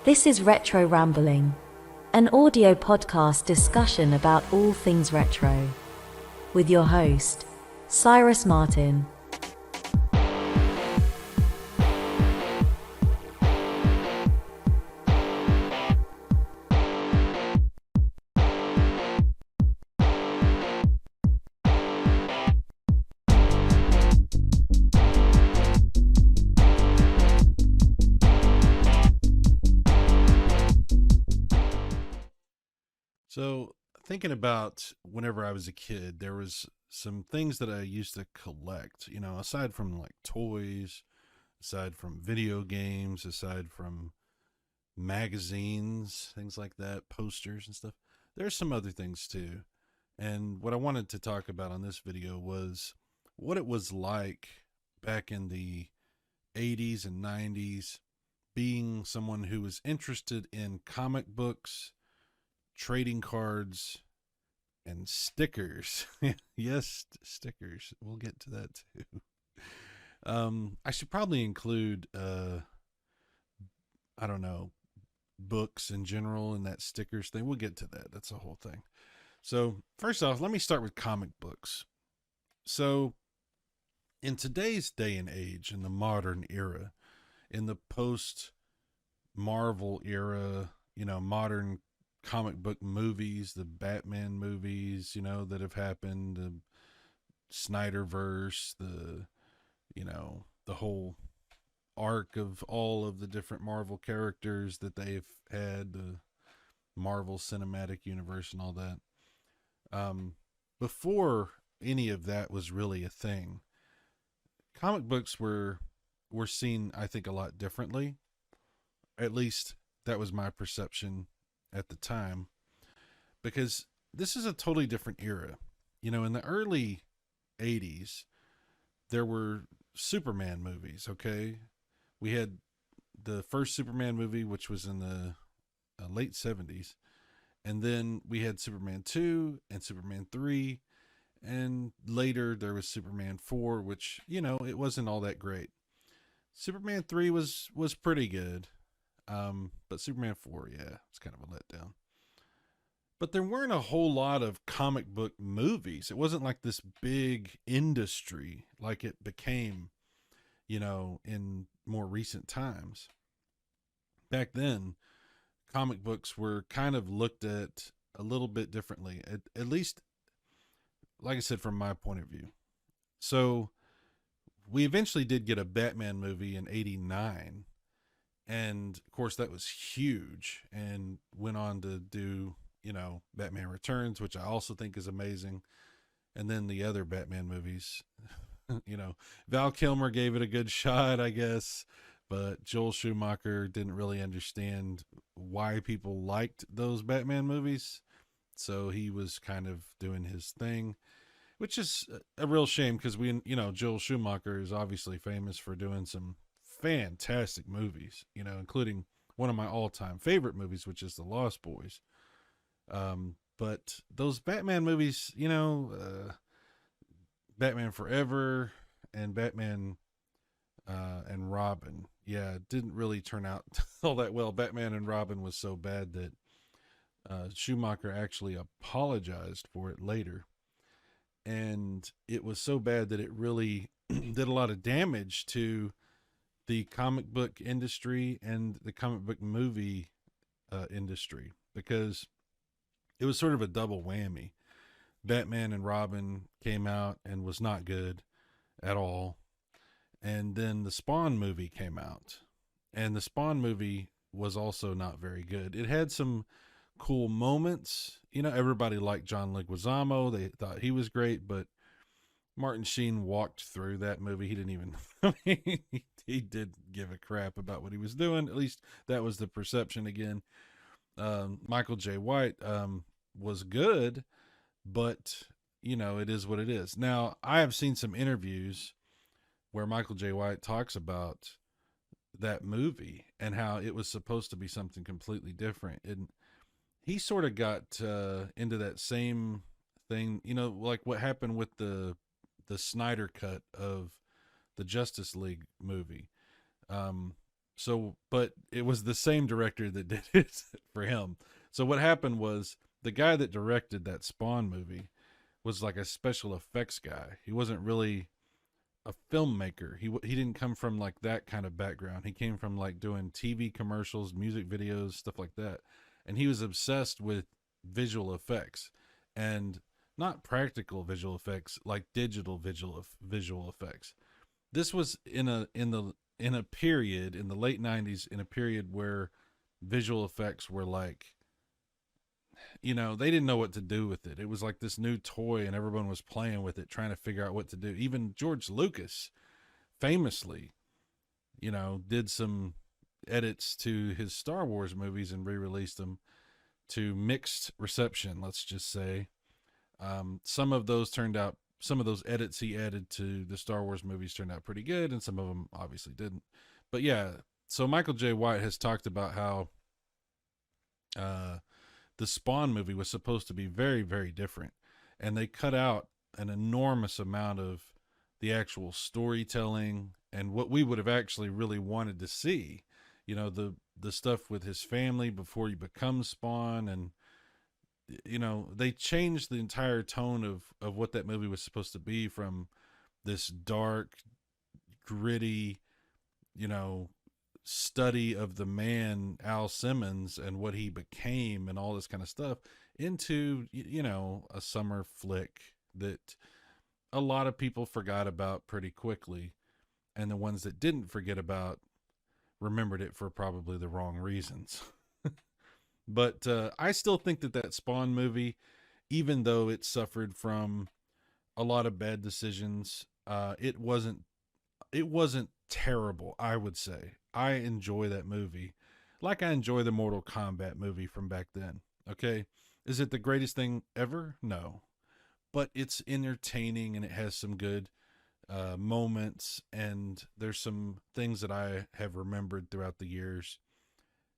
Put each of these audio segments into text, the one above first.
This is Retro Rambling, an audio podcast discussion about all things retro, with your host, Cyrus Martin. So, thinking about whenever I was a kid, there was some things that I used to collect, aside from like toys, aside from video games, aside from magazines, things like that, posters and stuff. There's some other things too. And what I wanted to talk about on this video was what it was like back in the 80s and 90s being someone who was interested in comic books, trading cards, and stickers. Yes, stickers. We'll get to that too. I should probably include, I don't know, books in general and that stickers thing. We'll get to that. That's a whole thing. So, first off, let me start with comic books. So, in today's day and age, in the modern era, in the post Marvel era, modern comic book movies, the Batman movies, that have happened, the Snyderverse, the whole arc of all of the different Marvel characters that they've had, the Marvel Cinematic Universe and all that. Before any of that was really a thing, comic books were seen, I think, a lot differently. At least that was my perception at the time, because this is a totally different era. In the early 80s, there were Superman movies, okay? We had the first Superman movie, which was in the late 70s. And then we had Superman 2 and Superman 3. And later there was Superman 4, which, it wasn't all that great. Superman 3 was pretty good. But Superman 4, yeah, it's kind of a letdown. But there weren't a whole lot of comic book movies. It wasn't like this big industry like it became, in more recent times. Back then, comic books were kind of looked at a little bit differently, at least, like I said, from my point of view. So we eventually did get a Batman movie in '89. And of course, that was huge and went on to do, Batman Returns, which I also think is amazing. And then the other Batman movies, Val Kilmer gave it a good shot, I guess. But Joel Schumacher didn't really understand why people liked those Batman movies. So he was kind of doing his thing, which is a real shame because Joel Schumacher is obviously famous for doing some fantastic movies, including one of my all-time favorite movies, which is The Lost Boys. But those Batman movies, Batman Forever and Batman and Robin, yeah, didn't really turn out all that well. Batman and Robin was so bad that Schumacher actually apologized for it later. And it was so bad that it really did a lot of damage to the comic book industry and the comic book movie industry, because it was sort of a double whammy. Batman and Robin came out and was not good at all. And then the Spawn movie came out. And the Spawn movie was also not very good. It had some cool moments. Everybody liked John Leguizamo. They thought he was great, but Martin Sheen walked through that movie. He didn't even, I mean, he did give a crap about what he was doing. At least that was the perception again. Michael J. White was good, but, it is what it is. Now, I have seen some interviews where Michael J. White talks about that movie and how it was supposed to be something completely different. And he sort of got into that same thing, like what happened with the Snyder cut of the Justice League movie. So, but it was the same director that did it for him. So what happened was the guy that directed that Spawn movie was like a special effects guy. He wasn't really a filmmaker. He didn't come from like that kind of background. He came from like doing TV commercials, music videos, stuff like that. And he was obsessed with visual effects, and not practical visual effects, like digital visual effects. This was in a period in the late 90s, in a period where visual effects were like, they didn't know what to do with it. It was like this new toy and everyone was playing with it, trying to figure out what to do. Even George Lucas famously, did some edits to his Star Wars movies and re-released them to mixed reception, let's just say. Some of those edits he added to the Star Wars movies turned out pretty good, and some of them obviously didn't. But yeah, so Michael J. White has talked about how uh, the Spawn movie was supposed to be very, very different, and they cut out an enormous amount of the actual storytelling and what we would have actually really wanted to see. The stuff with his family before he becomes Spawn, and they changed the entire tone of what that movie was supposed to be, from this dark, gritty, you know, study of the man Al Simmons and what he became and all this kind of stuff, into a summer flick that a lot of people forgot about pretty quickly, and the ones that didn't forget about remembered it for probably the wrong reasons. But I still think that Spawn movie, even though it suffered from a lot of bad decisions, it wasn't terrible. I would say I enjoy that movie, like I enjoy the Mortal Kombat movie from back then. Okay, is it the greatest thing ever? No, but it's entertaining and it has some good moments, and there's some things that I have remembered throughout the years.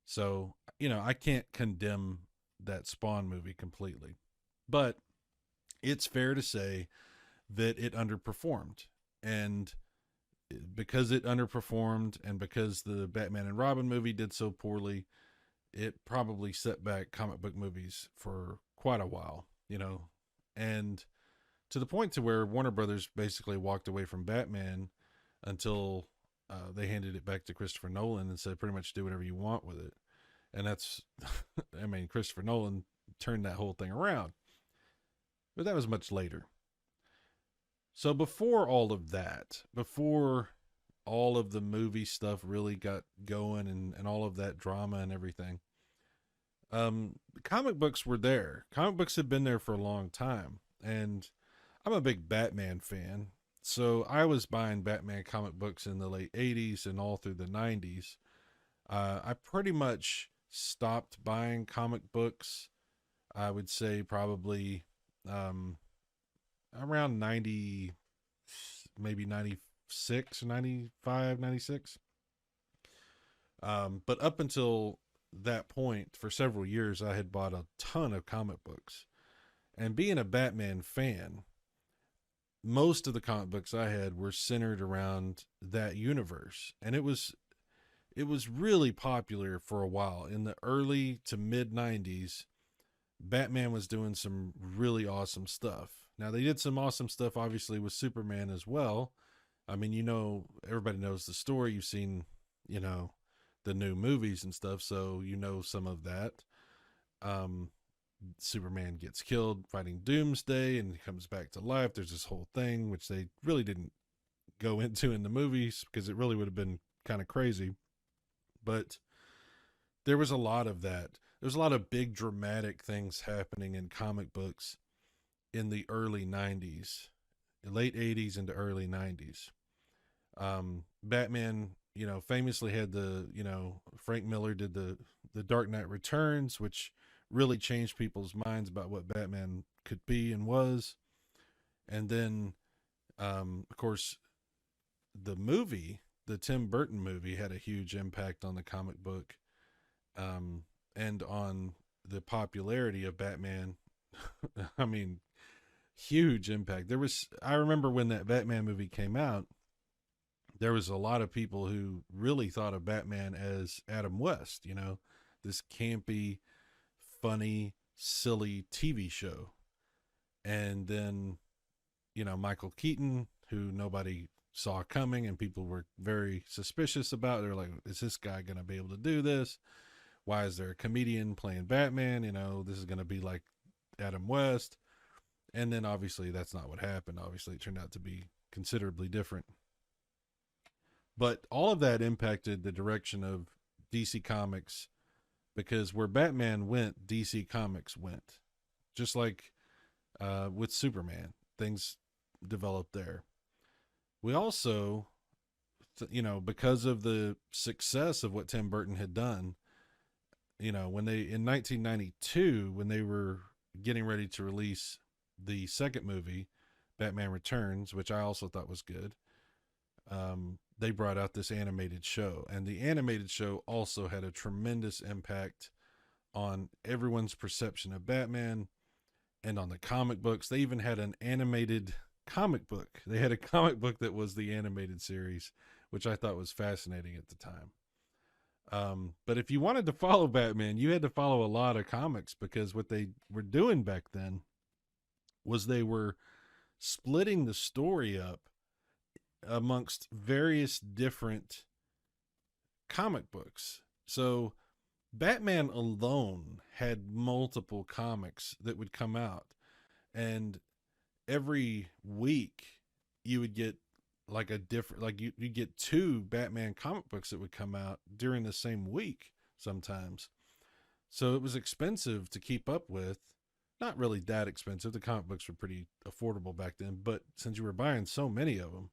So, I can't condemn that Spawn movie completely. But it's fair to say that it underperformed. And because it underperformed, and because the Batman and Robin movie did so poorly, it probably set back comic book movies for quite a while. And to the point to where Warner Brothers basically walked away from Batman until they handed it back to Christopher Nolan and said, pretty much do whatever you want with it. And that's, I mean, Christopher Nolan turned that whole thing around. But that was much later. So before all of that, before all of the movie stuff really got going, and all of that drama and everything, comic books were there. Comic books had been there for a long time. And I'm a big Batman fan. So I was buying Batman comic books in the late 80s and all through the 90s. I pretty much stopped buying comic books, I would say probably um, around 90, maybe 96, 95, 96. But up until that point, for several years, I had bought a ton of comic books. And being a Batman fan, most of the comic books I had were centered around that universe. And it was really popular for a while. In the early to mid 90s, Batman was doing some really awesome stuff. Now, they did some awesome stuff, obviously, with Superman as well. I mean, everybody knows the story. You've seen, you know, the new movies and stuff, so some of that. Um, Superman gets killed fighting Doomsday and he comes back to life. There's this whole thing, which they really didn't go into in the movies because it really would have been kind of crazy. But there was a lot of that. There's a lot of big dramatic things happening in comic books in the early 90s, late 80s into early 90s. Batman, famously had Frank Miller did the Dark Knight Returns, which really changed people's minds about what Batman could be and was. And then, of course, the Tim Burton movie had a huge impact on the comic book, and on the popularity of Batman. I mean, huge impact. I remember when that Batman movie came out, there was a lot of people who really thought of Batman as Adam West, you know, this campy, funny, silly TV show. And then, you know, Michael Keaton, who nobody saw coming and people were very suspicious about. They're like, is this guy going to be able to do this? Why is there a comedian playing Batman? You know, this is going to be like Adam West. And then obviously that's not what happened. Obviously it turned out to be considerably different. But all of that impacted the direction of DC Comics, because where Batman went, DC Comics went. Just like with Superman, things developed there. We also, you know, because of the success of what Tim Burton had done, you know, when they, in 1992, when they were getting ready to release the second movie, Batman Returns, which I also thought was good, they brought out this animated show. And the animated show also had a tremendous impact on everyone's perception of Batman and on the comic books. They even had an animated comic book. They had a comic book that was the animated series, which I thought was fascinating at the time. But if you wanted to follow Batman, you had to follow a lot of comics, because what they were doing back then was they were splitting the story up amongst various different comic books. So Batman alone had multiple comics that would come out, and every week you would get like a different, like you get two Batman comic books that would come out during the same week sometimes. So it was expensive to keep up with. Not really that expensive. The comic books were pretty affordable back then, but since you were buying so many of them,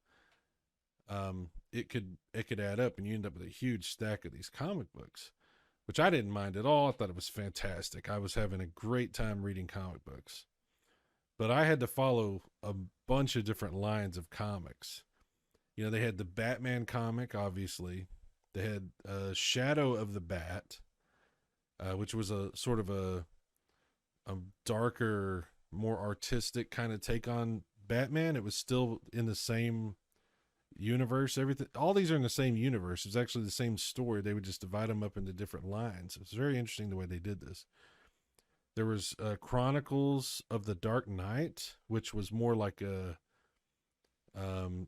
it could add up, and you end up with a huge stack of these comic books, which I didn't mind at all. I thought it was fantastic. I was having a great time reading comic books, but I had to follow a bunch of different lines of comics. You know, they had the Batman comic, obviously. They had Shadow of the Bat, which was a sort of a darker, more artistic kind of take on Batman. It was still in the same universe. Everything, all these are in the same universe. It's actually the same story. They would just divide them up into different lines. It's very interesting the way they did this. There was Chronicles of the Dark Knight, which was more like a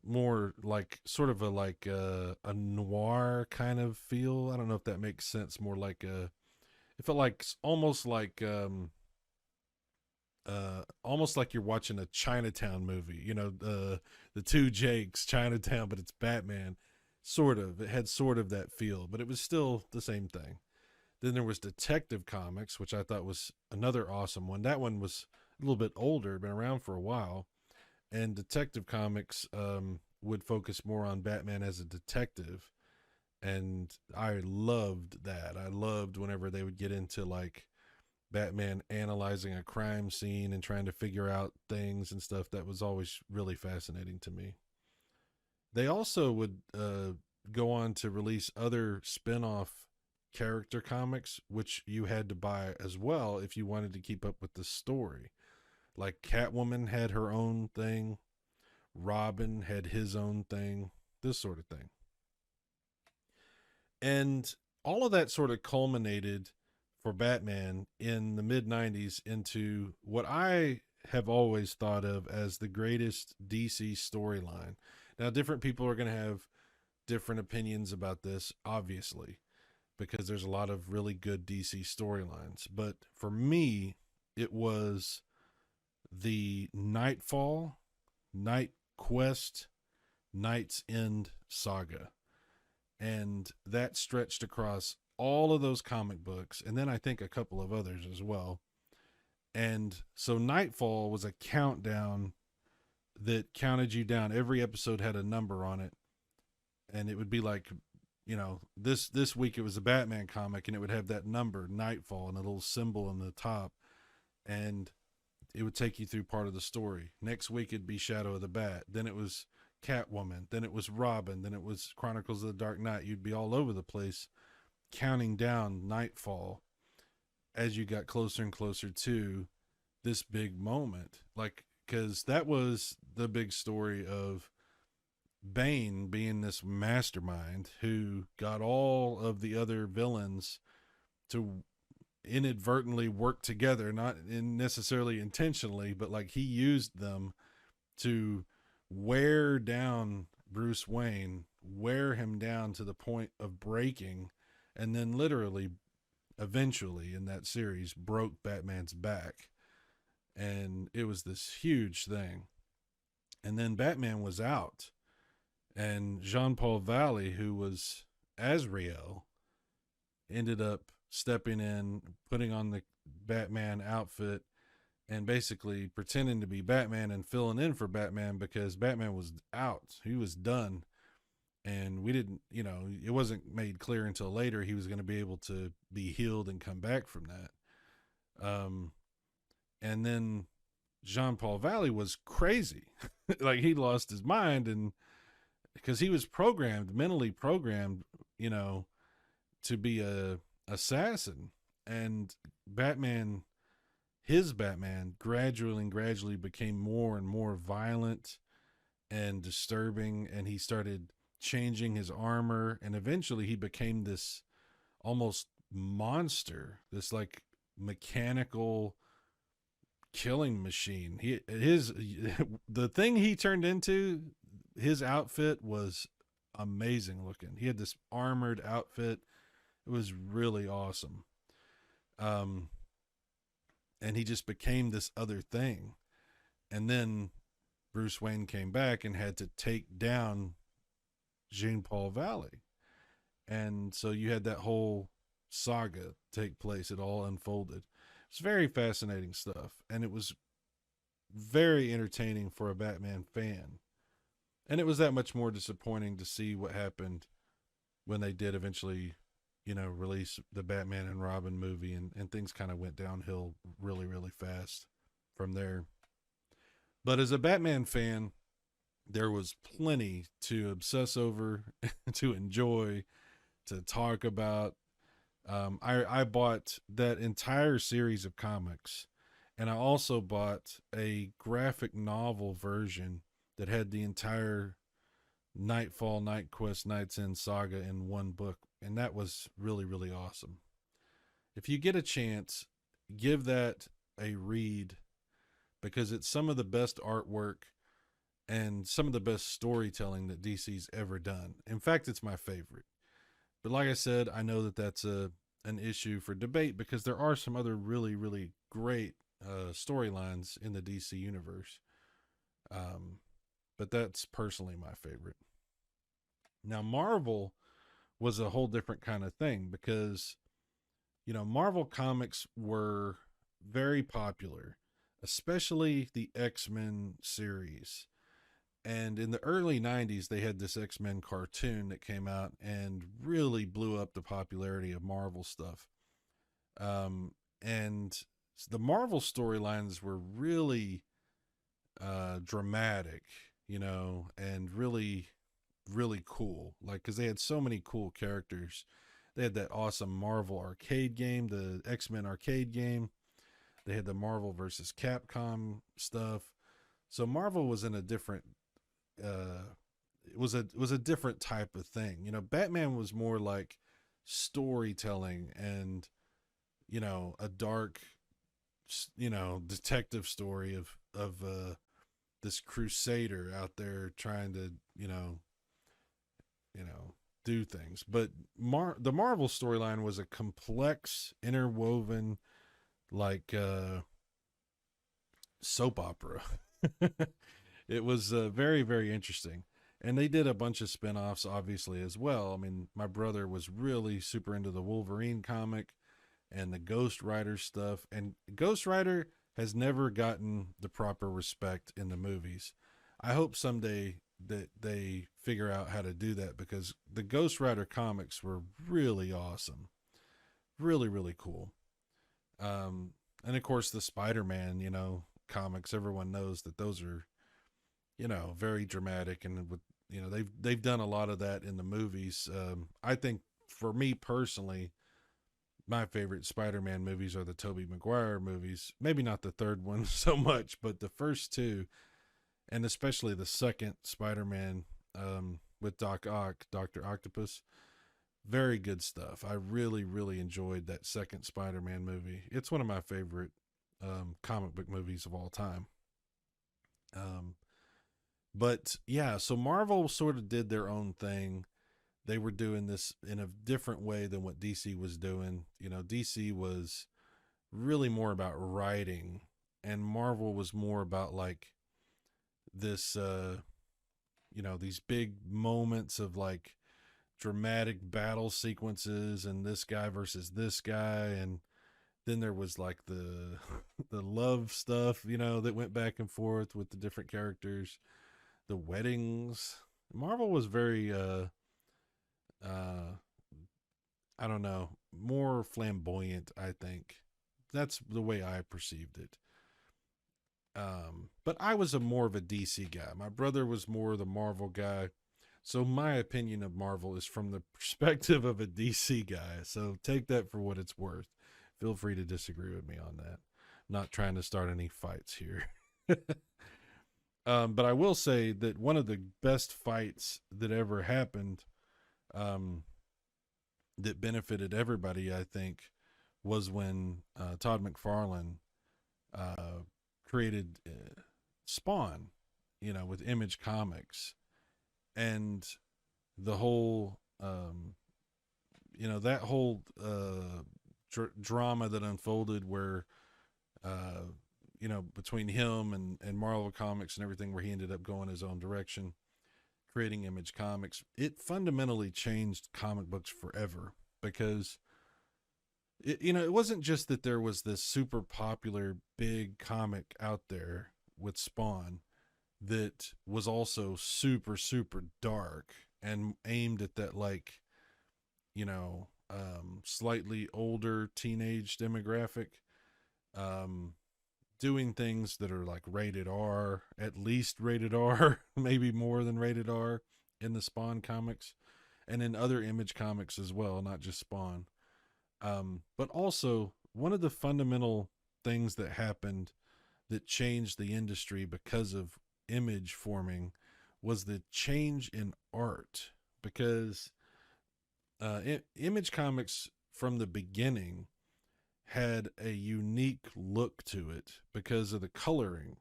more like sort of a noir kind of feel. I don't know if that makes sense. More like it felt like almost like you're watching a Chinatown movie, you know, the two Jakes, Chinatown, but it's Batman. Sort of, it had sort of that feel, but it was still the same thing. Then there was Detective Comics, which I thought was another awesome one. That one was a little bit older, been around for a while. And Detective Comics would focus more on Batman as a detective. And I loved that. I loved whenever they would get into like Batman analyzing a crime scene and trying to figure out things and stuff. That was always really fascinating to me. They also would go on to release other spin-off character comics, which you had to buy as well if you wanted to keep up with the story. Like Catwoman had her own thing, Robin had his own thing, this sort of thing. And all of that sort of culminated for Batman in the mid 90s into what I have always thought of as the greatest DC storyline. Now, different people are going to have different opinions about this, obviously, because there's a lot of really good DC storylines. But for me, it was the Nightfall, Night Quest, Night's End saga. And that stretched across all of those comic books, and then I think a couple of others as well. And so Nightfall was a countdown that counted you down. Every episode had a number on it, and it would be like, you know, this week it was a Batman comic, and it would have that number, Nightfall, and a little symbol on the top, and it would take you through part of the story. Next week it'd be Shadow of the Bat. Then it was Catwoman. Then it was Robin. Then it was Chronicles of the Dark Knight. You'd be all over the place counting down Nightfall as you got closer and closer to this big moment. Like, because that was the big story of Bane being this mastermind who got all of the other villains to inadvertently work together, not necessarily intentionally, but like he used them to wear down Bruce Wayne, wear him down to the point of breaking, and then literally, eventually in that series, broke Batman's back. And it was this huge thing. And then Batman was out, and Jean Paul Valley, who was Azrael, ended up stepping in, putting on the Batman outfit, and basically pretending to be Batman and filling in for Batman because Batman was out. He was done. And we didn't, it wasn't made clear until later he was going to be able to be healed and come back from that. And then Jean Paul Valley was crazy. Like he lost his mind, and because he was mentally programmed, to be a assassin. And Batman, his Batman, gradually became more and more violent and disturbing, and he started changing his armor, and eventually he became this almost monster, this like mechanical killing machine. The thing he turned into, his outfit was amazing looking. He had this armored outfit. It was really awesome. And he just became this other thing. And then Bruce Wayne came back and had to take down Jean Paul Valley. And so you had that whole saga take place. It all unfolded. It's very fascinating stuff. And it was very entertaining for a Batman fan. And it was that much more disappointing to see what happened when they did eventually, release the Batman and Robin movie, and things kind of went downhill really, really fast from there. But as a Batman fan, there was plenty to obsess over, to enjoy, to talk about. I bought that entire series of comics, and I also bought a graphic novel version that had the entire Nightfall, Night Quest, Night's End saga in one book, and that was really, really awesome. If you get a chance, give that a read, because it's some of the best artwork and some of the best storytelling that DC's ever done. In fact, it's my favorite. But like I said, I know that that's an issue for debate, because there are some other really, really great storylines in the DC universe. But that's personally my favorite. Now, Marvel was a whole different kind of thing, because, Marvel comics were very popular, especially the X-Men series. And in the early 90s, they had this X-Men cartoon that came out and really blew up the popularity of Marvel stuff. And the Marvel storylines were really dramatic, and really, really cool. Like, because they had so many cool characters. They had that awesome Marvel arcade game, the X-Men arcade game. They had the Marvel versus Capcom stuff. So Marvel was in a different it was a different type of thing. Batman was more like storytelling and, a dark, detective story of this crusader out there trying to, do things. But the Marvel storyline was a complex, interwoven, like soap opera. It was very, very interesting. And they did a bunch of spin-offs, obviously, as well. I mean, my brother was really super into the Wolverine comic and the Ghost Rider stuff. And Ghost Rider has never gotten the proper respect in the movies. I hope someday that they figure out how to do that, because the Ghost Rider comics were really awesome. Really, really cool. And of course, the Spider-Man, comics, everyone knows that those are, very dramatic, and with, they've done a lot of that in the movies. I think for me personally, my favorite Spider-Man movies are the Tobey Maguire movies. Maybe not the third one so much, but the first two, and especially the second Spider-Man, with Doc Ock, Dr. Octopus. Very good stuff. I really, really enjoyed that second Spider-Man movie. It's one of my favorite comic book movies of all time. Um, but yeah, so Marvel sort of did their own thing. They were doing this in a different way than what DC was doing. You know, DC was really more about writing, and Marvel was more about like this, these big moments of like dramatic battle sequences and this guy versus this guy. And then there was like the the love stuff, that went back and forth with the different characters, the weddings. Marvel was very uh I don't know, more flamboyant, I think. That's the way I perceived it. But I was a more of a DC guy. My brother was more the Marvel guy. So my opinion of Marvel is from the perspective of a DC guy. So take that for what it's worth. Feel free to disagree with me on that. I'm not trying to start any fights here. But I will say that one of the best fights that ever happened, um, that benefited everybody, I think, was when Todd McFarlane uh, created Spawn, with Image Comics, and the whole, that whole drama that unfolded where, between him and Marvel Comics and everything, where he ended up going his own direction, creating Image Comics. It fundamentally changed comic books forever because it wasn't just that there was this super popular big comic out there with Spawn that was also super, super dark and aimed at that, like, slightly older teenage demographic, um, doing things that are like rated R, at least rated R, maybe more than rated R in the Spawn comics and in other Image comics as well, not just Spawn. But also, one of the fundamental things that happened that changed the industry because of Image forming was the change in art. Because Image Comics from the beginning had a unique look to it because of the coloring,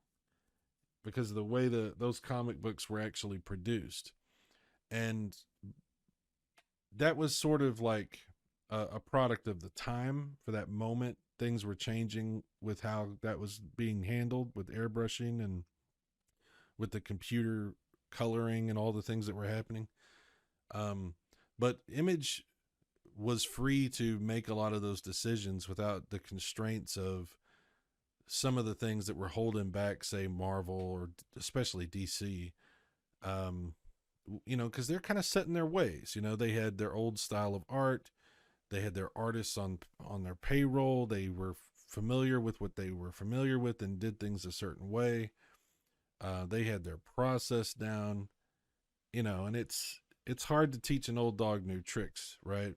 because of the way those comic books were actually produced. And that was sort of like a product of the time for that moment. Things were changing with how that was being handled with airbrushing and with the computer coloring and all the things that were happening. But Image was free to make a lot of those decisions without the constraints of some of the things that were holding back, say, Marvel or especially DC. Because they're kind of set in their ways. They had their old style of art. They had their artists on their payroll. They were familiar with what they were familiar with and did things a certain way. They had their process down, and it's hard to teach an old dog new tricks, right?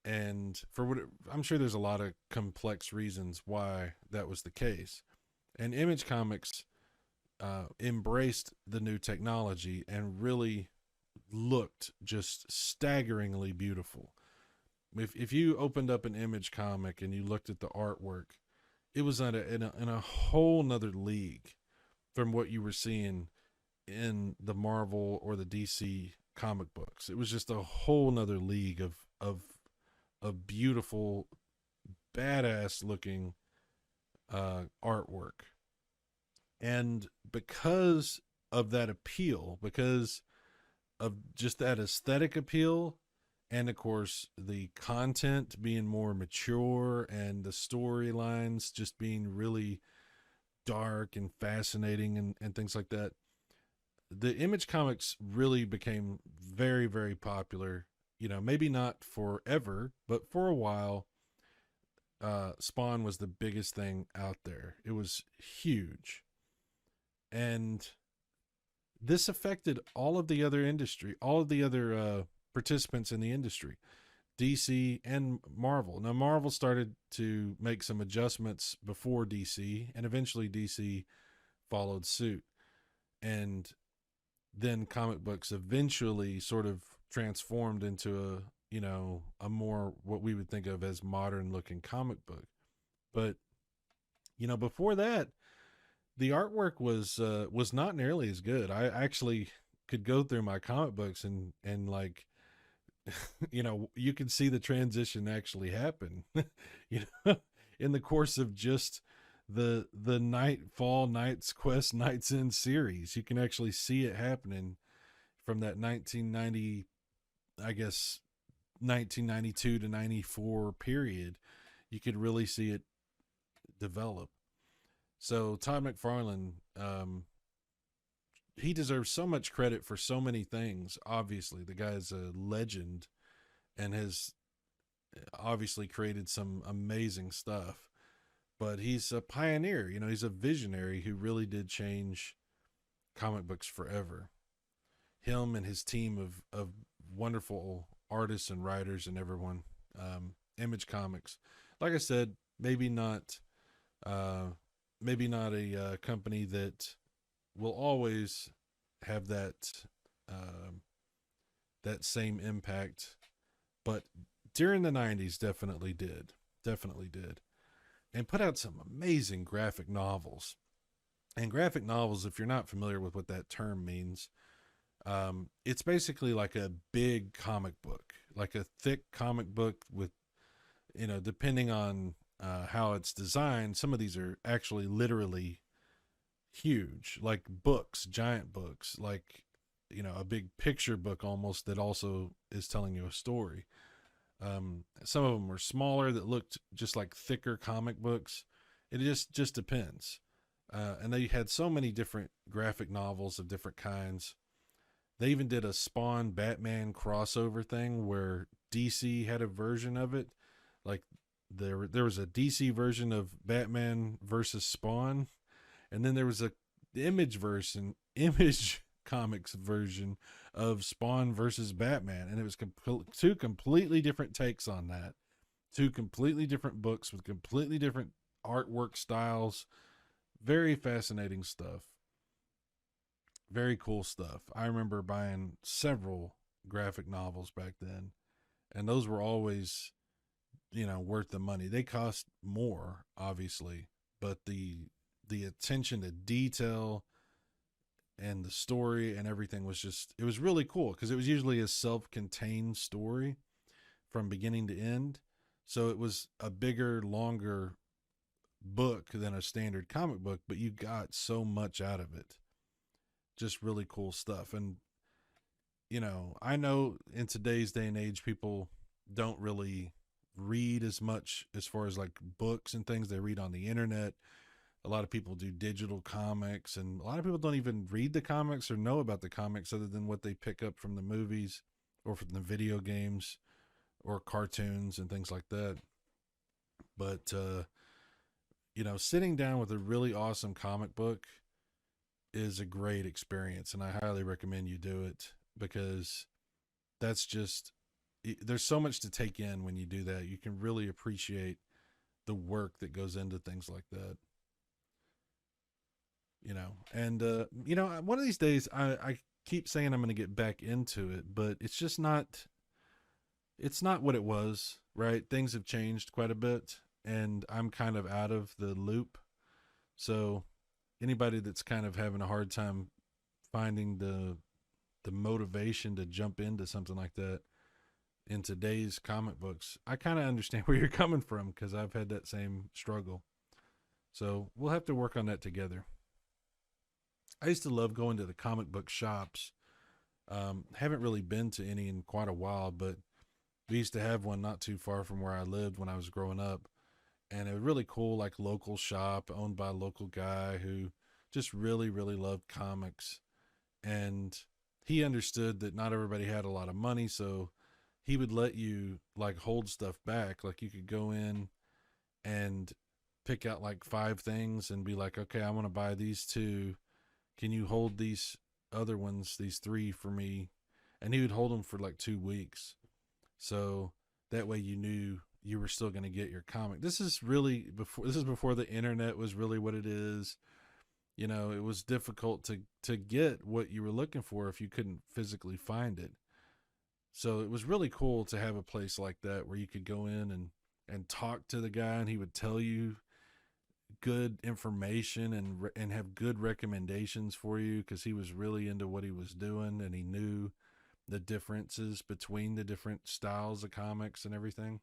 And I'm sure there's a lot of complex reasons why that was the case. And Image Comics embraced the new technology and really looked just staggeringly beautiful. If you opened up an Image comic and you looked at the artwork, it was in a whole nother league from what you were seeing in the Marvel or the DC comic books. It was just a whole nother league of beautiful, badass looking artwork. And because of that appeal, because of just that aesthetic appeal, and of course the content being more mature and the storylines just being really dark and fascinating and things like that, the Image comics really became very, very popular. Maybe not forever, but for a while. Spawn was the biggest thing out there. It was huge. And this affected all of the other industry, all of the other participants in the industry, DC and Marvel. Now, Marvel started to make some adjustments before DC, and eventually DC followed suit. And then comic books eventually sort of transformed into a more what we would think of as modern looking comic book. But before that, the artwork was not nearly as good. I actually could go through my comic books and like you can see the transition actually happen. you know in the course of just the Nightfall, Knight's Quest, Knight's End series. You can actually see it happening from that 1990, I guess 1992 to 94 period. You could really see it develop. So Todd McFarlane, he deserves so much credit for so many things. Obviously, the guy's a legend and has obviously created some amazing stuff. But he's a pioneer. He's a visionary who really did change comic books forever. Him and his team of wonderful artists and writers and everyone. Image Comics, like I said, uh, maybe not a company that will always have that same impact, but during the '90s, definitely did, and put out some amazing graphic novels. And graphic novels, if you're not familiar with what that term means, it's basically like a big comic book, like a thick comic book with, depending on how it's designed. Some of these are actually literally huge, like books, giant books, like, a big picture book almost that also is telling you a story. Some of them were smaller that looked just like thicker comic books. It just depends. And they had so many different graphic novels of different kinds. They even did a Spawn Batman crossover thing where DC had a version of it. Like there was a DC version of Batman versus Spawn, and then there was a Image Comics version of Spawn versus Batman, and it was two completely different takes on that. Two completely different books with completely different artwork styles. Very fascinating stuff. Very cool stuff. I remember buying several graphic novels back then, and those were always, worth the money. They cost more, obviously, but the attention to detail and the story and everything it was really cool because it was usually a self-contained story from beginning to end. So it was a bigger, longer book than a standard comic book, but you got so much out of it. Just really cool stuff. And, I know in today's day and age, people don't really read as much as far as like books and things. They read on the internet. A lot of people do digital comics, and a lot of people don't even read the comics or know about the comics other than what they pick up from the movies or from the video games or cartoons and things like that. But, sitting down with a really awesome comic book is a great experience, and I highly recommend you do it because that's just, there's so much to take in when you do that. You can really appreciate the work that goes into things like that. And one of these days I keep saying I'm going to get back into it, but it's not what it was, right? Things have changed quite a bit, and I'm kind of out of the loop. So anybody that's kind of having a hard time finding the motivation to jump into something like that in today's comic books, I kind of understand where you're coming from because I've had that same struggle. So we'll have to work on that together. I used to love going to the comic book shops. Haven't really been to any in quite a while, but we used to have one not too far from where I lived when I was growing up. And it was really cool, like local shop owned by a local guy who just really, really loved comics. And he understood that not everybody had a lot of money, so he would let you like hold stuff back. Like you could go in and pick out like five things and be like, okay, I want to buy these two. Can you hold these other ones, these three for me? And he would hold them for like 2 weeks. So that way you knew you were still going to get your comic. This is before the internet was really what it is. It was difficult to get what you were looking for if you couldn't physically find it. So it was really cool to have a place like that where you could go in and talk to the guy, and he would tell you good information and have good recommendations for you, because he was really into what he was doing, and he knew the differences between the different styles of comics and everything.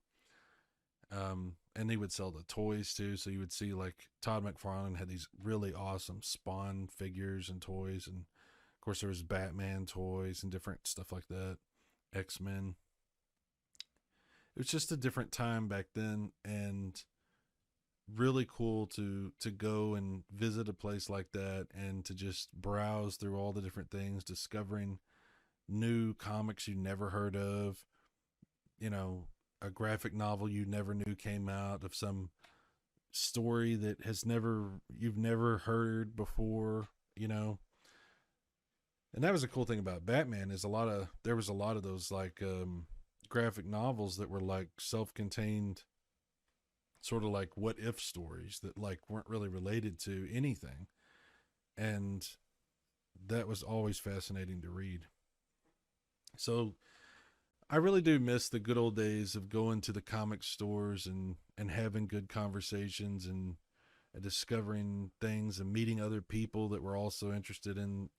And he would sell the toys too. So you would see, like, Todd McFarlane had these really awesome Spawn figures and toys, and of course there was Batman toys and different stuff like that. X-Men. It was just a different time back then, and really cool to go and visit a place like that and to just browse through all the different things, discovering new comics you never heard of, you know, a graphic novel you never knew came out, of some story that you've never heard before, you know. And that was a cool thing about Batman, is there was a lot of those, like, graphic novels that were like self-contained, sort of like what if stories that, like, weren't really related to anything. And that was always fascinating to read. So I really do miss the good old days of going to the comic stores and having good conversations and discovering things and meeting other people that were also interested in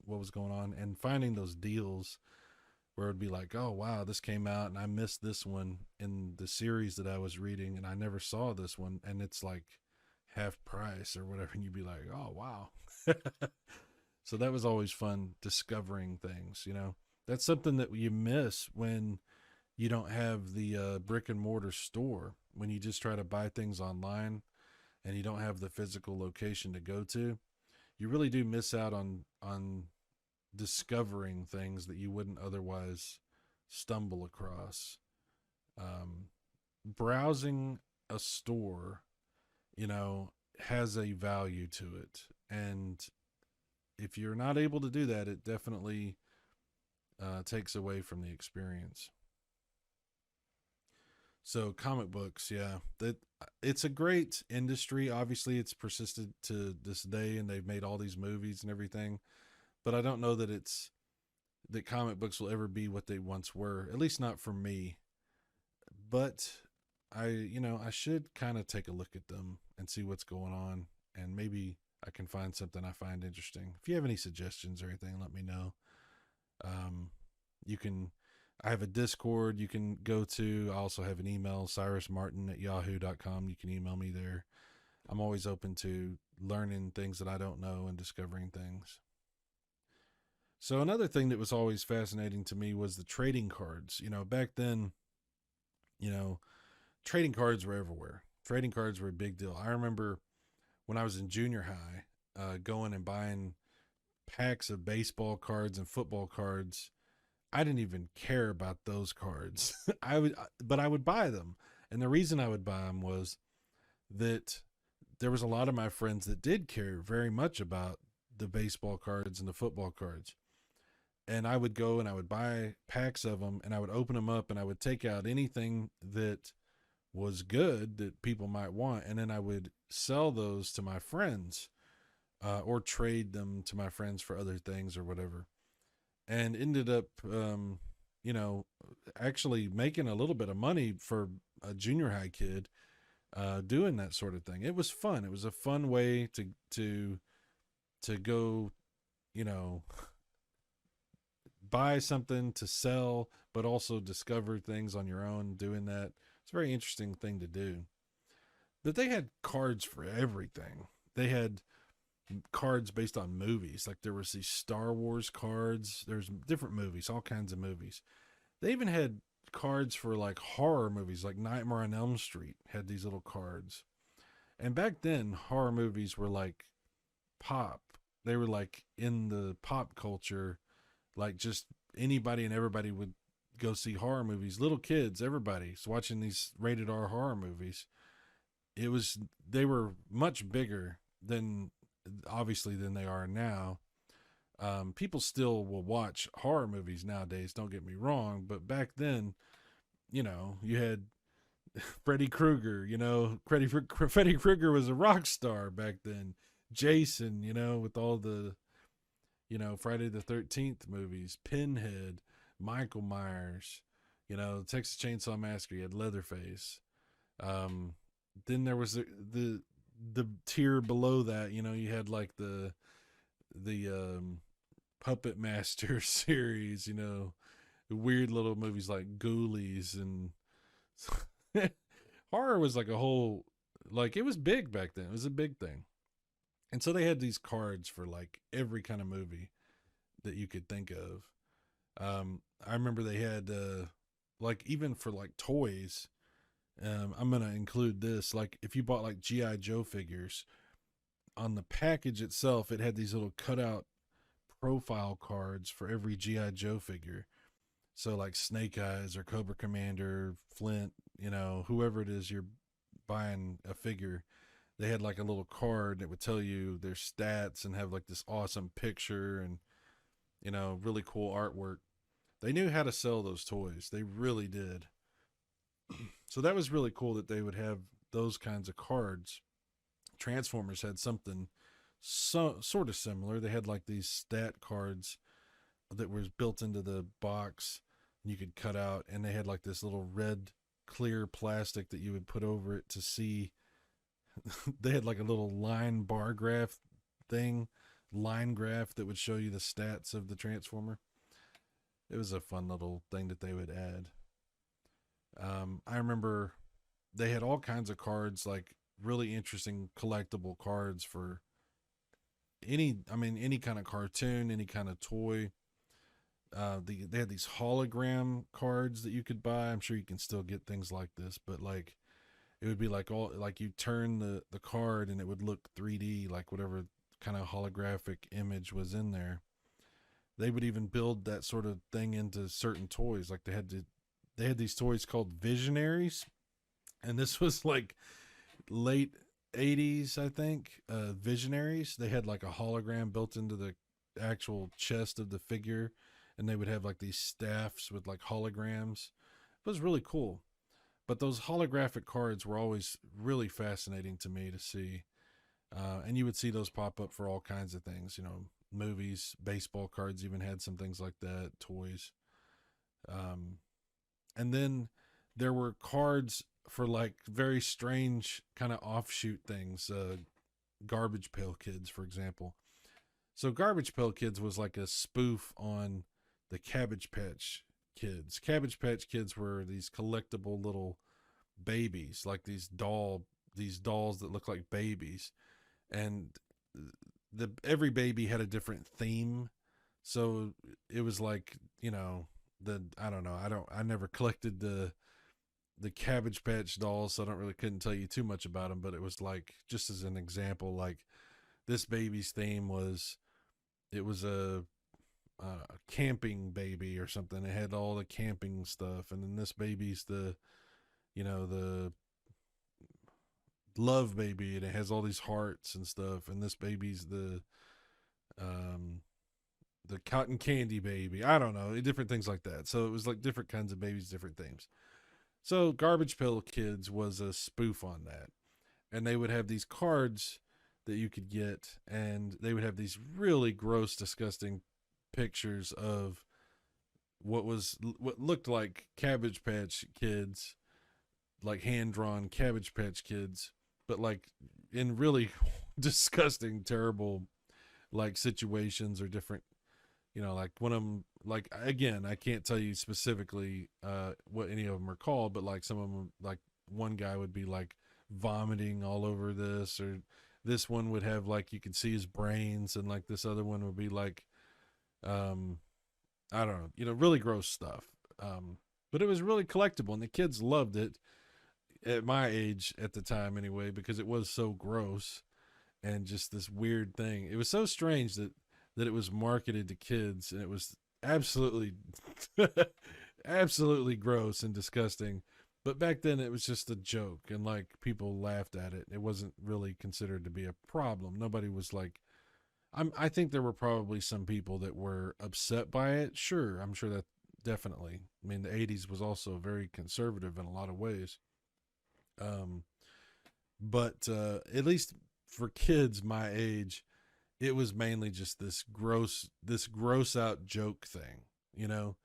what was going on, and finding those deals where it'd be like, oh wow, this came out and I missed this one in the series that I was reading, and I never saw this one, and it's like half price or whatever, and you'd be like, oh wow. So that was always fun, discovering things, you know. That's something that you miss when you don't have the brick and mortar store, when you just try to buy things online and you don't have the physical location to go to. You really do miss out on discovering things that you wouldn't otherwise stumble across. Um, Browsing a store, has a value to it. And if you're not able to do that, it definitely takes away from the experience. So comic books, yeah, that it's a great industry. Obviously, it's persisted to this day, and they've made all these movies and everything. But I don't know that comic books will ever be what they once were. At least not for me. But I should kind of take a look at them and see what's going on, and maybe I can find something I find interesting. If you have any suggestions or anything, let me know. You can, I have a Discord you can go to. I also have an email, cyrusmartin@yahoo.com. You can email me there. I'm always open to learning things that I don't know and discovering things. So another thing that was always fascinating to me was the trading cards. Back then, you know, trading cards were everywhere. Trading cards were a big deal. I remember when I was in junior high, going and buying packs of baseball cards and football cards. I didn't even care about those cards. But I would buy them. And the reason I would buy them was that there was a lot of my friends that did care very much about the baseball cards and the football cards. And I would go and I would buy packs of them, and I would open them up, and I would take out anything that was good that people might want. And then I would sell those to my friends, or trade them to my friends for other things or whatever. And ended up, actually making a little bit of money for a junior high kid, doing that sort of thing. It was fun. It was a fun way to go, you know, buy something to sell, but also discover things on your own doing that. It's a very interesting thing to do. But they had cards for everything. They had cards based on movies. Like, there was these Star Wars cards. There's different movies, all kinds of movies. They even had cards for, like, horror movies, like Nightmare on Elm Street had these little cards. And back then, horror movies were like pop. They were like in the pop culture, like just anybody and everybody would go see horror movies. Little kids, everybody's watching these rated R horror movies. They were much bigger than, obviously, than they are now. People still will watch horror movies nowadays, don't get me wrong, but back then, you had Freddy Krueger. Freddy Krueger was a rock star back then. Jason, with all the, Friday the 13th movies, Pinhead, Michael Myers, Texas Chainsaw Massacre, you had Leatherface. Um, then there was the tier below that, you had like the Puppet Master series, weird little movies like Ghoulies, and horror was like a whole, like, it was big back then. It was a big thing. And so they had these cards for like every kind of movie that you could think of. I remember they had like, even for like toys. I'm gonna include this. Like, if you bought like GI Joe figures, on the package itself, it had these little cutout profile cards for every GI Joe figure. So like Snake Eyes or Cobra Commander, Flint, whoever it is you're buying a figure, they had like a little card that would tell you their stats and have like this awesome picture and, really cool artwork. They knew how to sell those toys. They really did. So that was really cool that they would have those kinds of cards. Transformers had something sort of similar. They had like these stat cards that was built into the box, and you could cut out, and they had like this little red clear plastic that you would put over it to see. They had like a little line bar graph thing, line graph that would show you the stats of the Transformer. It was a fun little thing that they would add. I remember they had all kinds of cards, like really interesting collectible cards for any kind of cartoon, any kind of toy. They had these hologram cards that you could buy. I'm sure you can still get things like this, but like, it would be like, all like, you turn the card and it would look 3D, like whatever kind of holographic image was in there. They would even build that sort of thing into certain toys. Like, they had these toys called Visionaries, and this was like late 80s, I think. Visionaries, they had like a hologram built into the actual chest of the figure, and they would have like these staffs with like holograms. It was really cool. But those holographic cards were always really fascinating to me to see. And you would see those pop up for all kinds of things, movies, baseball cards even had some things like that, toys. Um, and then there were cards for like very strange kind of offshoot things. Garbage Pail Kids, for example. So Garbage Pail Kids was like a spoof on the Cabbage Patch Kids. Cabbage Patch Kids were these collectible little babies, like these dolls that look like babies, and every baby had a different theme. So it was like, I don't know, I never collected the Cabbage Patch dolls, so I don't really couldn't tell you too much about them, but it was like, just as an example, like, this baby's theme was, it was a camping baby or something. It had all the camping stuff, and then this baby's the love baby, and it has all these hearts and stuff, and this baby's um the cotton candy baby. I don't know, different things like that. So it was like different kinds of babies, different themes. So Garbage Pail Kids was a spoof on that, and they would have these cards that you could get, and they would have these really gross, disgusting pictures of what looked like Cabbage Patch Kids, like hand drawn Cabbage Patch Kids, but like in really disgusting, terrible like situations, or different, like one of them, like, again, I can't tell you specifically what any of them are called, but like some of them, like one guy would be like vomiting all over this, or this one would have like, you could see his brains, and like this other one would be like, um I don't know, really gross stuff. But it was really collectible, and the kids loved it at my age at the time anyway, because it was so gross and just this weird thing. It was so strange that it was marketed to kids, and it was absolutely absolutely gross and disgusting. But back then it was just a joke, and like, people laughed at it. It wasn't really considered to be a problem. Nobody was like, I think there were probably some people that were upset by it. Sure, I'm sure that, definitely. I mean, the 80s was also very conservative in a lot of ways. Um, but at least for kids my age, it was mainly just this gross out joke thing, you know.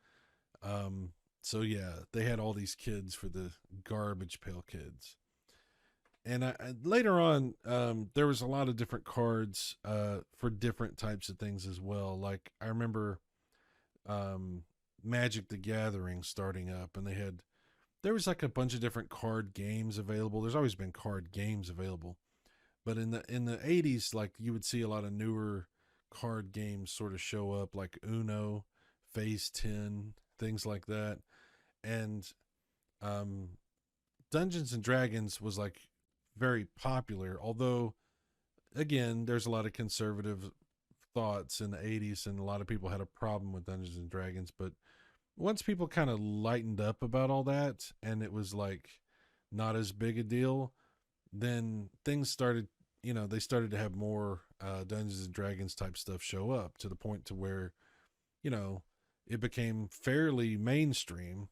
Um, so yeah, they had all these kids for the Garbage Pail Kids. And later on, there was a lot of different cards for different types of things as well. Like I remember um, Magic the Gathering starting up, and there was like a bunch of different card games available. There's always been card games available, but in the 80s, like you would see a lot of newer card games sort of show up, like Uno, Phase 10, things like that. And um, Dungeons and Dragons was like very popular, although again, there's a lot of conservative thoughts in the 80s, and a lot of people had a problem with Dungeons and Dragons. But once people kind of lightened up about all that, and it was like not as big a deal, then things started, they started to have more Dungeons and Dragons type stuff show up, to the point to where, you know, it became fairly mainstream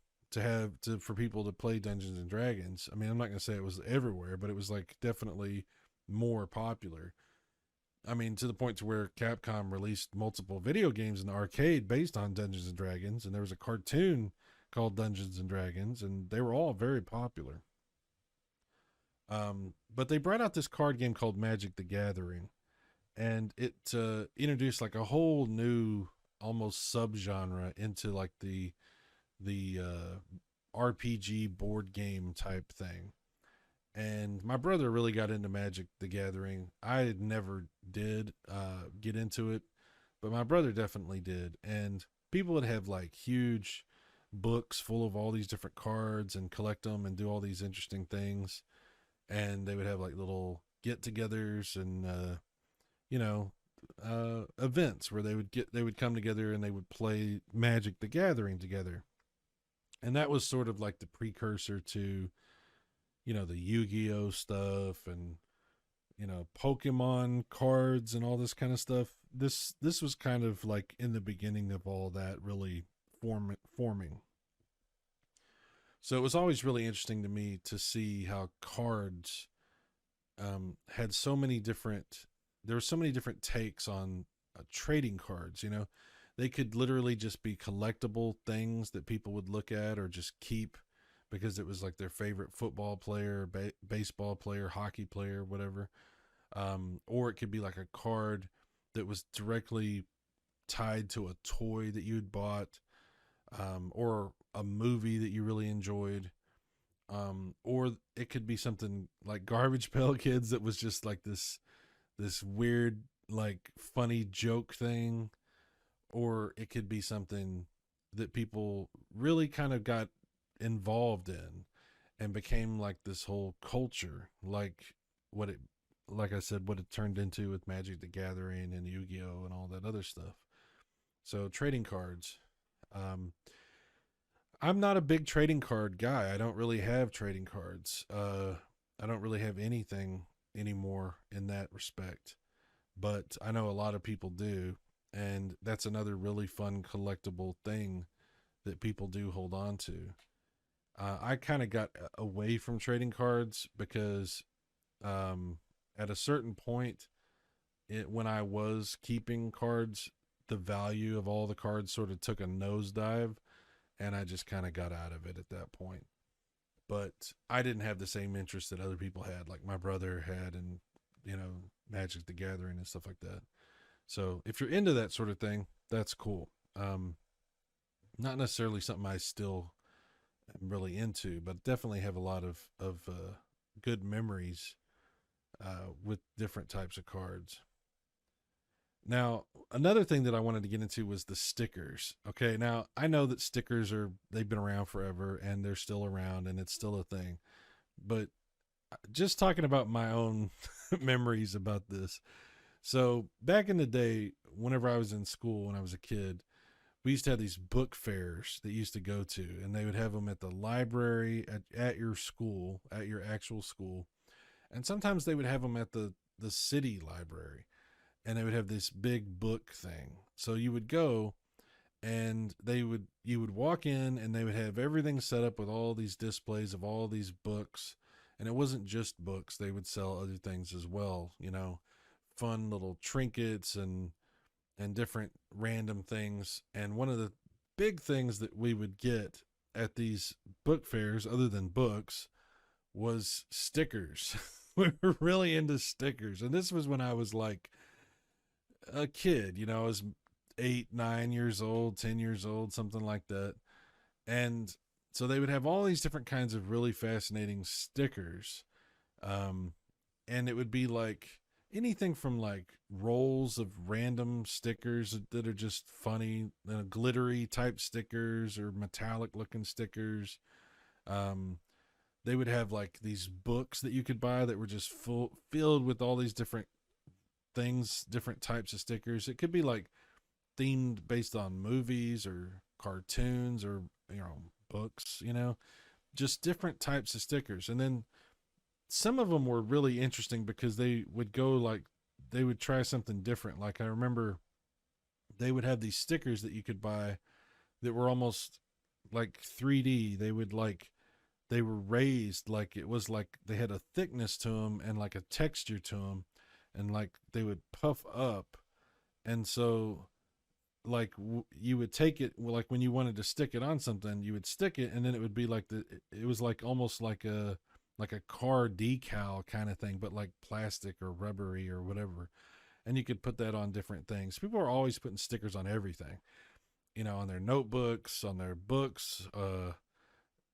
for people to play Dungeons and Dragons. I mean, I'm not going to say it was everywhere, but it was like definitely more popular. I mean, to the point to where Capcom released multiple video games in the arcade based on Dungeons and Dragons, and there was a cartoon called Dungeons and Dragons, and they were all very popular. But they brought out this card game called Magic the Gathering, and it introduced like a whole new, almost subgenre into like the RPG board game type thing. And my brother really got into Magic the Gathering. I never did get into it, but my brother definitely did. And people would have like huge books full of all these different cards and collect them and do all these interesting things. And they would have like little get-togethers and you know events where they would come together and they would play Magic the Gathering together. And that was sort of like the precursor to the Yu-Gi-Oh stuff, and Pokemon cards and all this kind of stuff. This was kind of like in the beginning of all that really forming. So it was always really interesting to me to see how cards had so many different there were so many different takes on trading cards. They could literally just be collectible things that people would look at or just keep because it was like their favorite football player, baseball player, hockey player, whatever. Or it could be like a card that was directly tied to a toy that you had bought, or a movie that you really enjoyed. Or it could be something like Garbage Pail Kids that was just like this weird, like funny joke thing. Or it could be something that people really kind of got involved in and became like this whole culture, what it like I said, what it turned into with Magic the Gathering and Yu-Gi-Oh and all that other stuff. So trading cards. Um, I'm not a big trading card guy. I don't really have trading cards. I don't really have anything anymore in that respect. But I know a lot of people do, and that's another really fun collectible thing that people do hold on to. I kind of got away from trading cards because at a certain point, when I was keeping cards, the value of all the cards sort of took a nosedive, and I just kind of got out of it at that point. But I didn't have the same interest that other people had, like my brother had, and Magic the Gathering and stuff like that. So if you're into that sort of thing, that's cool. Not necessarily something I still am really into, but definitely have a lot of good memories with different types of cards. Now, another thing that I wanted to get into was the stickers. Okay, now I know that they've been around forever and they're still around and it's still a thing. But just talking about my own memories about this. So, back in the day, whenever I was in school, when I was a kid, we used to have these book fairs that you used to go to, and they would have them at the library at your school, at your actual school. And sometimes they would have them at the city library, and they would have this big book thing. So you would go, and you would walk in, and they would have everything set up with all these displays of all these books, And it wasn't just books. They would sell other things as well, fun little trinkets and different random things. And one of the big things that we would get at these book fairs, other than books, was stickers. We were really into stickers. And this was when I was like a kid, I was 8, 9 years old, 10 years old, something like that. And so they would have all these different kinds of really fascinating stickers. Um, and it would be like anything from like rolls of random stickers that are just funny, glittery type stickers or metallic looking stickers. Um, they would have like these books that you could buy that were just filled with all these different things, different types of stickers. It could be like themed based on movies or cartoons or books, just different types of stickers. And then some of them were really interesting because they would go like they would try something different. Like I remember they would have these stickers that you could buy that were almost like 3D. They were raised like it was like they had a thickness to them and like a texture to them, and like they would puff up. And so like you would take it, like when you wanted to stick it on something, you would stick it, and then it would be like it was like almost like a car decal kind of thing, but like plastic or rubbery or whatever. And you could put that on different things. People are always putting stickers on everything, on their notebooks, on their books.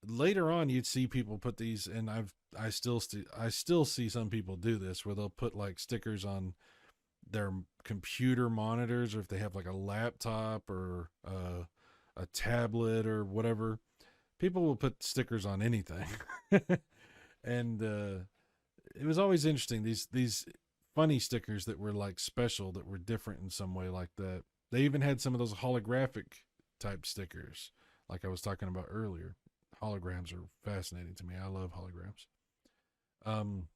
Later on, you'd see people put these, and I still see some people do this, where they'll put like stickers on their computer monitors, or if they have like a laptop or a tablet or whatever. People will put stickers on anything. And it was always interesting, these funny stickers that were like special, that were different in some way like that. They even had some of those holographic type stickers like I was talking about earlier. Holograms are fascinating to me. I love holograms. um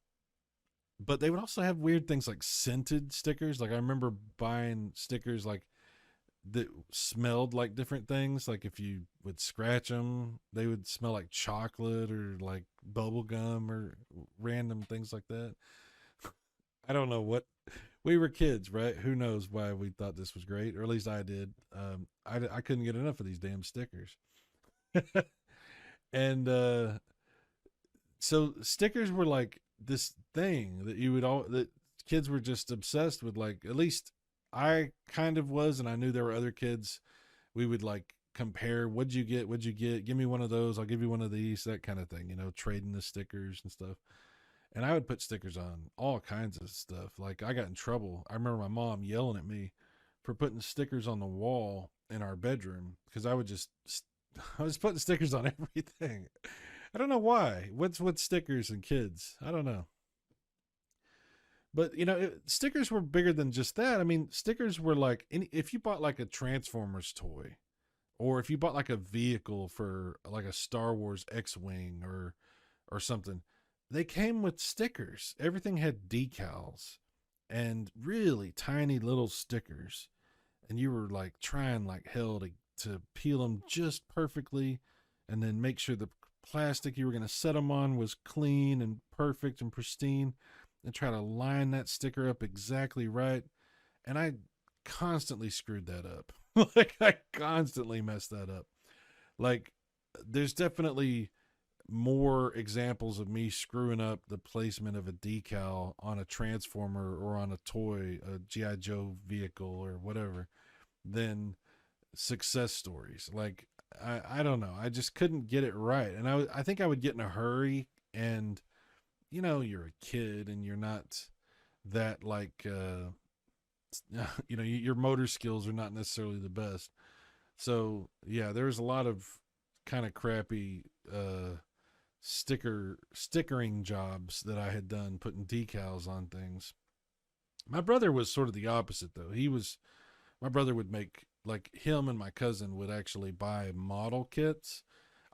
but they would also have weird things like scented stickers. Like I remember buying stickers like that smelled like different things. Like if you would scratch them, they would smell like chocolate or like bubble gum or random things like that. I don't know what, we were kids, right? Who knows why we thought this was great, or at least I did. I couldn't get enough of these damn stickers. And so stickers were like this thing that that kids were just obsessed with. Like at least I kind of was, and I knew there were other kids. We would like compare, what'd you get, give me one of those, I'll give you one of these, that kind of thing, trading the stickers and stuff. And I would put stickers on all kinds of stuff. Like I got in trouble. I remember my mom yelling at me for putting stickers on the wall in our bedroom, because I was putting stickers on everything. I don't know why. What's with stickers and kids? I don't know. But stickers were bigger than just that. I mean, stickers were like if you bought like a Transformers toy, or if you bought like a vehicle for like a Star Wars X-wing or something, they came with stickers. Everything had decals and really tiny little stickers, and you were like trying like hell to peel them just perfectly, and then make sure the plastic you were going to set them on was clean and perfect and pristine, and try to line that sticker up exactly right. And I constantly screwed that up. Like I constantly messed that up. Like there's definitely more examples of me screwing up the placement of a decal on a Transformer or on a toy, a GI Joe vehicle or whatever, than success stories. Like I don't know, I just couldn't get it right. And I think I would get in a hurry, and you're a kid and you're not that like your motor skills are not necessarily the best. So yeah, there's a lot of kind of crappy stickering jobs that I had done, putting decals on things. My brother was sort of the opposite though. My brother would make, like, him and my cousin would actually buy model kits.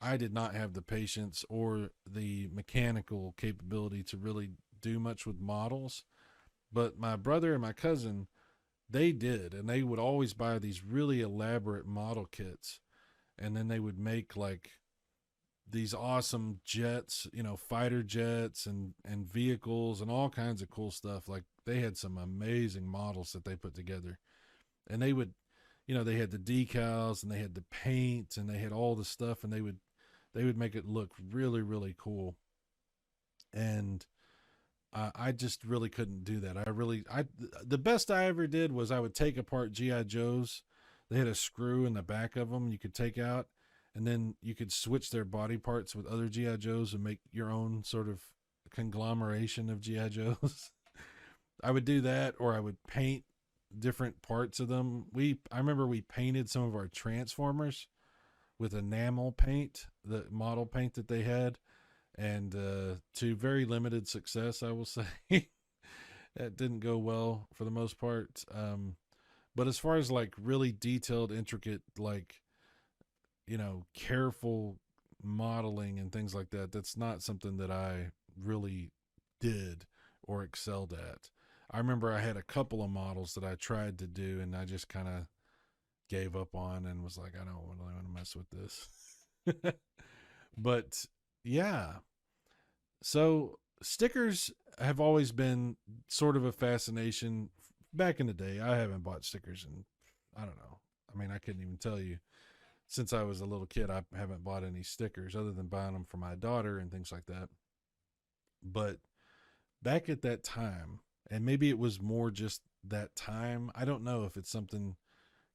I did not have the patience or the mechanical capability to really do much with models, but my brother and my cousin, they did, and they would always buy these really elaborate model kits, and then they would make like these awesome jets, fighter jets and vehicles and all kinds of cool stuff. Like they had some amazing models that they put together, and they would, they had the decals and they had the paint and they had all the stuff, and they would make it look really really cool. And I just really couldn't do that. The best I ever did was I would take apart GI Joes. They had a screw in the back of them you could take out, and then you could switch their body parts with other GI Joes and make your own sort of conglomeration of GI Joes. I would do that, or I would paint different parts of them. I remember we painted some of our Transformers with enamel paint, the model paint that they had, and to very limited success, I will say. That didn't go well for the most part. But as far as like really detailed, intricate, like, careful modeling and things like that, that's not something that I really did or excelled at. I remember I had a couple of models that I tried to do, and I just kind of gave up on and was like, I don't really want to mess with this. But yeah, so stickers have always been sort of a fascination. Back in the day, I haven't bought stickers in, I don't know. I mean, I couldn't even tell you. Since I was a little kid, I haven't bought any stickers other than buying them for my daughter and things like that. But back at that time, and maybe it was more just that time, I don't know if it's something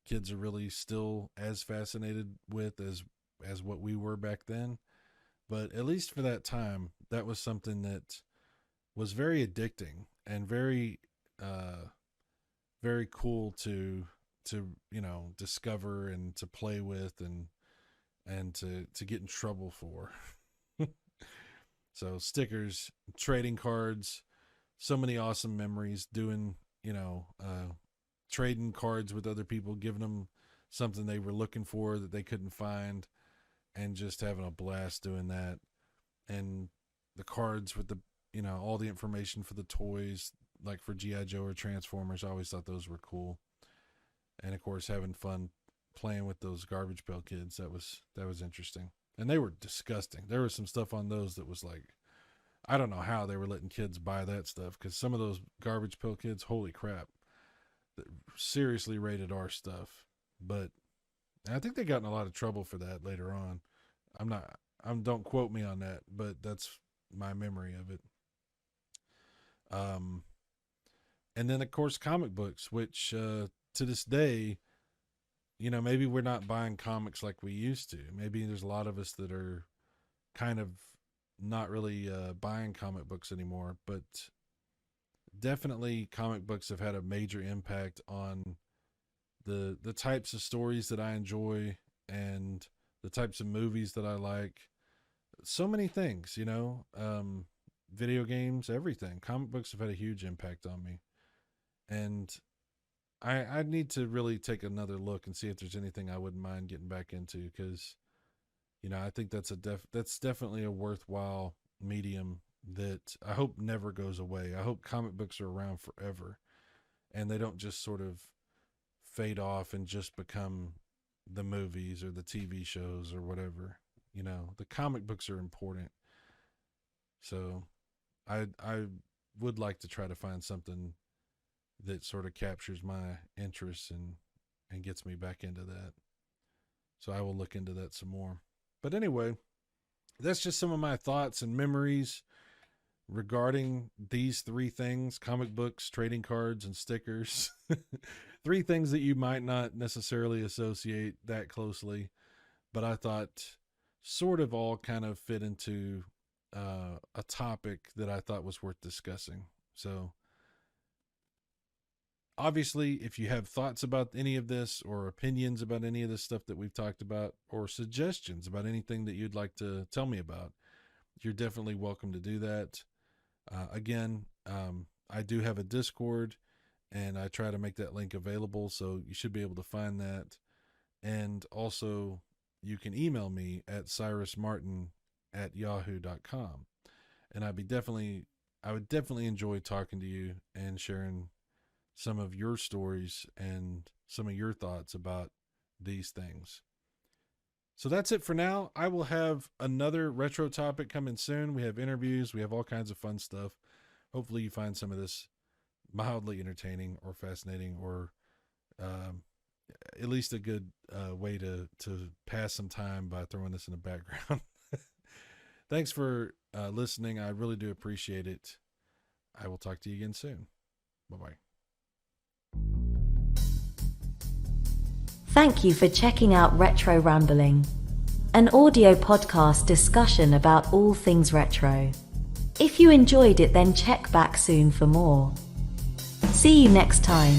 kids are really still as fascinated with as what we were back then. But at least for that time, that was something that was very addicting and very very cool to discover and to play with and to get in trouble for. So stickers, trading cards, so many awesome memories doing, trading cards with other people, giving them something they were looking for that they couldn't find, and just having a blast doing that. And the cards with the, all the information for the toys, like for GI Joe or Transformers, I always thought those were cool. And of course, having fun playing with those Garbage Pail Kids, that was interesting. And they were disgusting. There was some stuff on those that was like, I don't know how they were letting kids buy that stuff, because some of those Garbage Pail Kids, holy crap, seriously rated R stuff. But I think they got in a lot of trouble for that later on. I'm not. Don't quote me on that, but that's my memory of it. Um, and then of course comic books, which to this day, maybe we're not buying comics like we used to. Maybe there's a lot of us that are kind of not really buying comic books anymore, but definitely comic books have had a major impact on the types of stories that I enjoy and the types of movies that I like. So many things, video games, everything. Comic books have had a huge impact on me. And I need to really take another look and see if there's anything I wouldn't mind getting back into, because I think that's definitely a worthwhile medium that I hope never goes away. I hope comic books are around forever and they don't just sort of fade off and just become the movies or the TV shows or whatever. The comic books are important. So I would like to try to find something that sort of captures my interests and gets me back into that. So I will look into that some more. But anyway, that's just some of my thoughts and memories regarding these three things: comic books, trading cards, and stickers. Three things that you might not necessarily associate that closely, but I thought sort of all kind of fit into a topic that I thought was worth discussing. So obviously, if you have thoughts about any of this or opinions about any of this stuff that we've talked about, or suggestions about anything that you'd like to tell me about, you're definitely welcome to do that. Again, I do have a Discord, and I try to make that link available, so you should be able to find that. And also, you can email me at cyrusmartin@yahoo.com. And I would definitely enjoy talking to you and sharing some of your stories and some of your thoughts about these things. So that's it for now. I will have another retro topic coming soon. We have interviews, we have all kinds of fun stuff. Hopefully, you find some of this mildly entertaining or fascinating, or at least a good way to pass some time by throwing this in the background. Thanks for listening. I really do appreciate it. I will talk to you again soon. Bye-bye. Thank you for checking out Retro Rambling, an audio podcast discussion about all things retro. If you enjoyed it, then check back soon for more. See you next time.